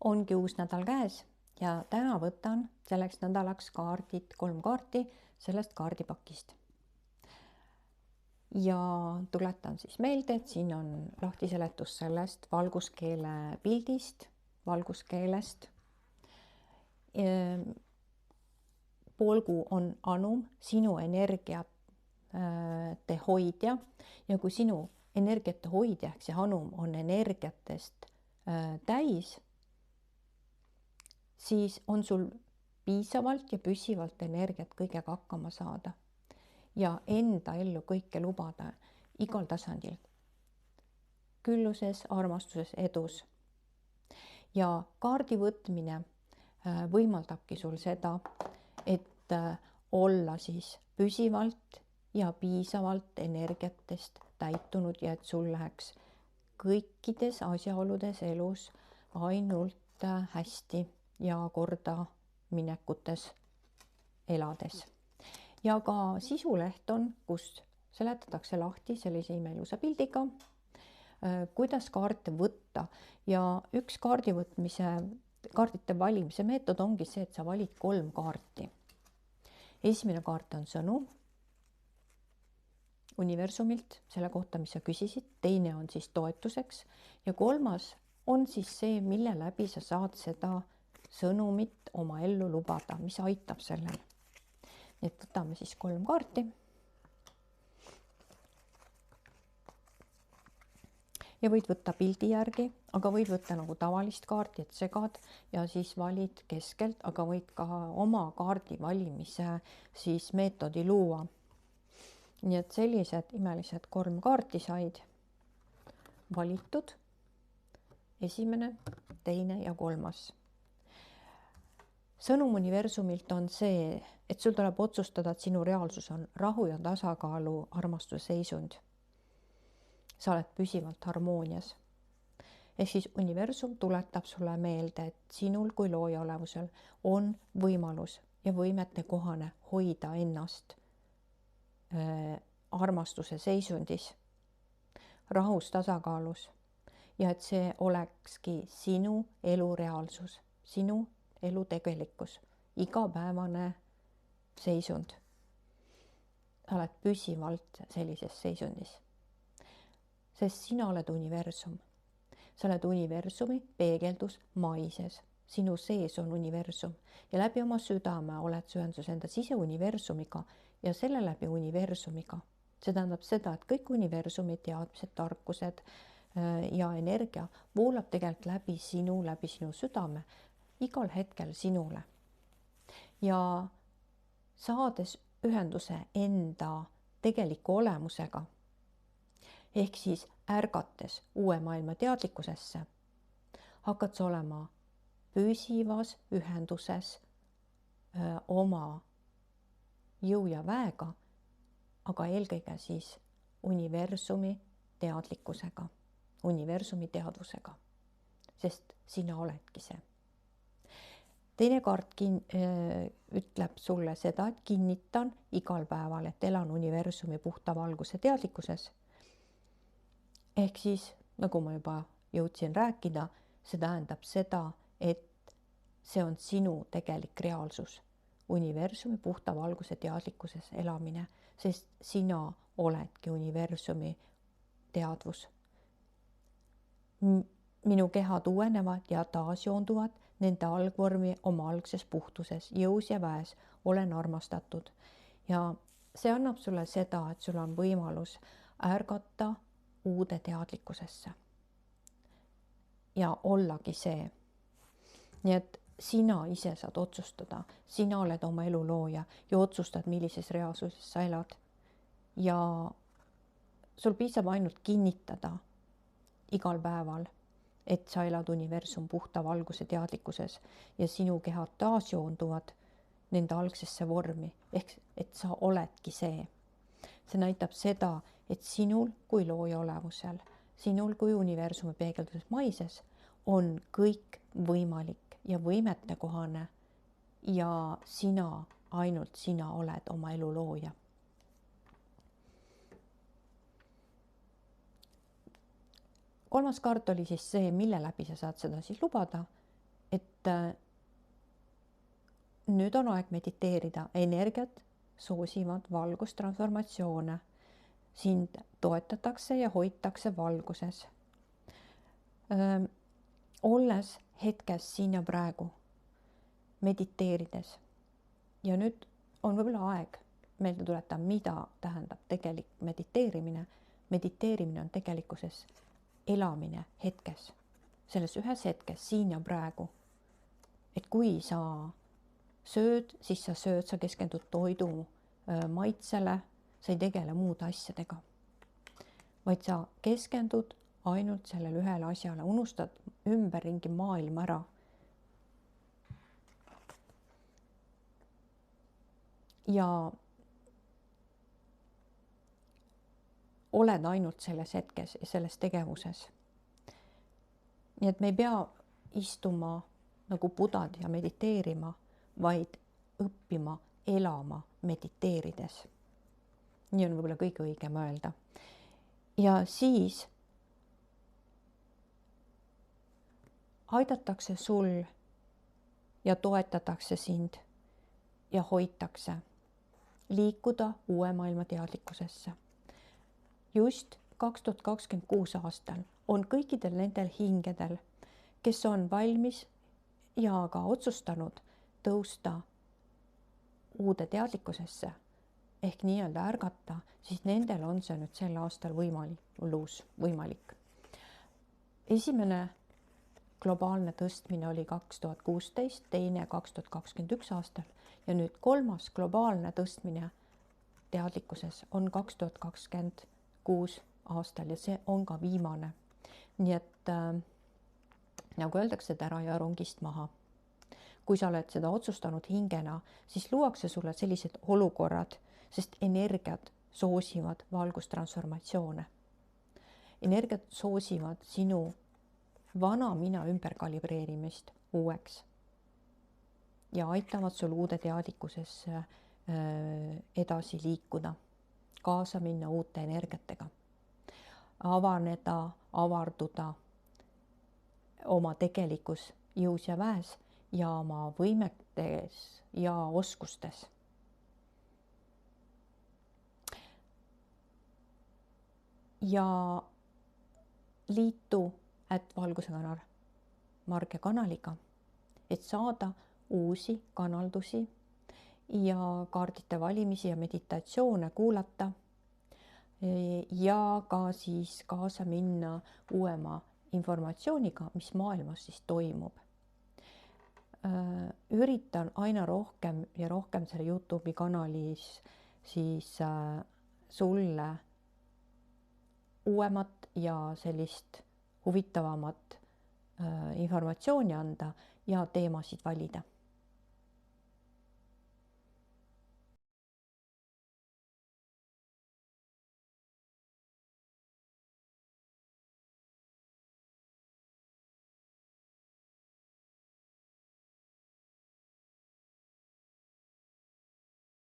Ongi uus nädal käes ja täna võtan selleks nädalaks kaardid, 3 kaarti sellest kaardipakist. Ja tuletan siis meelde, et siin on lahti seletus sellest valguskeele pildist, valguskeelest. Poolkuu on anum, sinu energiate hoidja, ja kui sinu energiate hoidja ehk see anum on energiatest täis, siis on sul piisavalt ja püsivalt energiat kõigega hakkama saada ja enda ellu kõike lubada igal tasandil. Külluses, armastuses, edus. Ja kaardi võtmine võimaldabki sul seda, et olla siis püsivalt ja piisavalt energiatest täitunud ja et sul läheks kõikides asjaoludes elus ainult hästi ja korda minekutes elades. Ja ka sisuleht on, kus seletatakse lahti sellise imeilusa pildiga, kuidas kaarte võtta. Ja üks kaardite valimise meetod ongi see, et sa valid 3 kaarti. Esimene kaart on sõnum universumilt selle kohta, mis sa küsisid. Teine on siis toetuseks ja 3. on siis see, mille läbi sa saad seda sõnumit oma ellu lubada, mis aitab sellel. Nii et võtame siis 3 kaarti. Ja võid võtta pildi järgi, aga võid võtta nagu tavalist kaarti, et segad ja siis valid keskelt, aga võid ka oma kaardi valimise siis meetodi luua. Nii et sellised imelised 3 kaarti said valitud. Esimene, teine ja 3. Sõnum universumilt on see, et sul tuleb otsustada, et sinu reaalsus on rahu ja tasakaalu armastuse seisund. Sa oled püsivalt harmoonias. Ehk siis universum tuletab sulle meelde, et sinul kui looja olevusel on võimalus ja võimete kohane hoida ennast armastuse seisundis, rahus, tasakaalus ja et see olekski sinu elu reaalsus, sinu elu tegelikkus, igapäevane seisund. Sa oled püsivalt sellises seisundis, sest sina oled universum. Sa oled universumi peegeldus maises. Sinu sees on universum ja läbi oma südame oled ühenduses enda siseuniversumiga ja selle läbi universumiga. See tähendab seda, et kõik universumi teadmised, tarkused ja energia voolab tegelikult läbi sinu südame igal hetkel sinule. Ja saades ühenduse enda tegeliku olemusega, ehk siis ärgates uue maailma teadlikkusesse, hakkad sa olema püsivas ühenduses oma jõu ja väega, aga eelkõige siis universumi teadlikkusega, universumi teadvusega, sest sina oledki see. Teine kaart ütleb sulle seda, et kinnitan igal päeval, et elan universumi puhta valguse teadlikkuses. Ehk siis, nagu ma juba jõudsin rääkida, see tähendab seda, et see on sinu tegelik reaalsus, universumi puhta valguse teadlikkuses elamine, sest sina oledki universumi teadvus. Minu kehad uuenevad ja taasjoonduvad nende algvormi oma algses puhtuses, jõus ja väes, olen armastatud. Ja see annab sulle seda, et sul on võimalus ärgata uude teadlikkusesse ja ollagi see. Nii et sina ise saad otsustada, sina oled oma elu looja ja otsustad, millises reaalsuses sa elad. Ja sul piisab ainult kinnitada igal päeval, et sa elad universum puhta valguse teadlikkuses ja sinu kehad taasjoonduvad nende algsesse vormi, ehk et sa oledki see. See näitab seda, et sinul kui looja olevusel, sinul kui universumi peegelduses maises on kõik võimalik ja võimete kohane ja sina, ainult sina oled oma elu looja. Kolmas kaart oli siis see, mille läbi sa saad seda siis lubada nüüd on aeg mediteerida, energiat soosivad valgustransformatsioone. Sind toetatakse ja hoitakse valguses. Olles hetkes siin ja praegu, mediteerides. Ja nüüd on võib-olla aeg meelde tuletada, mida tähendab tegelik mediteerimine. Mediteerimine on tegelikkuses elamine hetkes, selles ühes hetkes, siin ja praegu. Et kui sa sööd, siis sa sööd, sa keskendud toidu maitsele, sa ei tegele muude asjadega, vaid sa keskendud ainult sellele ühele asjale, unustad ümberringi maailma ära. Ja oled ainult selles hetkes ja selles tegevuses. Nii et me ei pea istuma nagu budad ja mediteerima, vaid õppima elama mediteerides. Nii on võib-olla kõige õigem öelda. Ja siis aidatakse sul ja toetatakse sind ja hoitakse liikuda uue maailma teadlikkusesse. Just 2026 aastal on kõikidel nendel hingedel, kes on valmis ja ka otsustanud tõusta uude teadlikkusesse ehk nii-öelda ärgata, siis nendel on see nüüd sel aastal võimalik. Esimene globaalne tõstmine oli 2016, teine 2021 aastal ja nüüd kolmas globaalne tõstmine teadlikkuses on 2026 aastal ja see on ka viimane. Nii et nagu öeldakse, et ära jää rongist maha. Kui sa oled seda otsustanud hingena, siis luuakse sulle sellised olukorrad, sest energiat soosivad valgustransformatsioone. Energiat soosivad sinu vana mina ümberkalibreerimist uueks ja aitavad sul uude teadlikkusesse edasi liikuda, kaasa minna uute energiatega, avaneda, avarduda oma tegelikus jõus ja väes ja oma võimetes ja oskustes. Ja liitu @valgusekanal Marge kanaliga, et saada uusi kanaldusi ja kaardite valimisi ja meditatsioone kuulata ja ka siis kaasa minna uuema informatsiooniga, mis maailmas siis toimub. Üritan aina rohkem ja rohkem selle YouTube'i kanalis siis sulle uuemat ja sellist huvitavamat informatsiooni anda ja teemasid valida.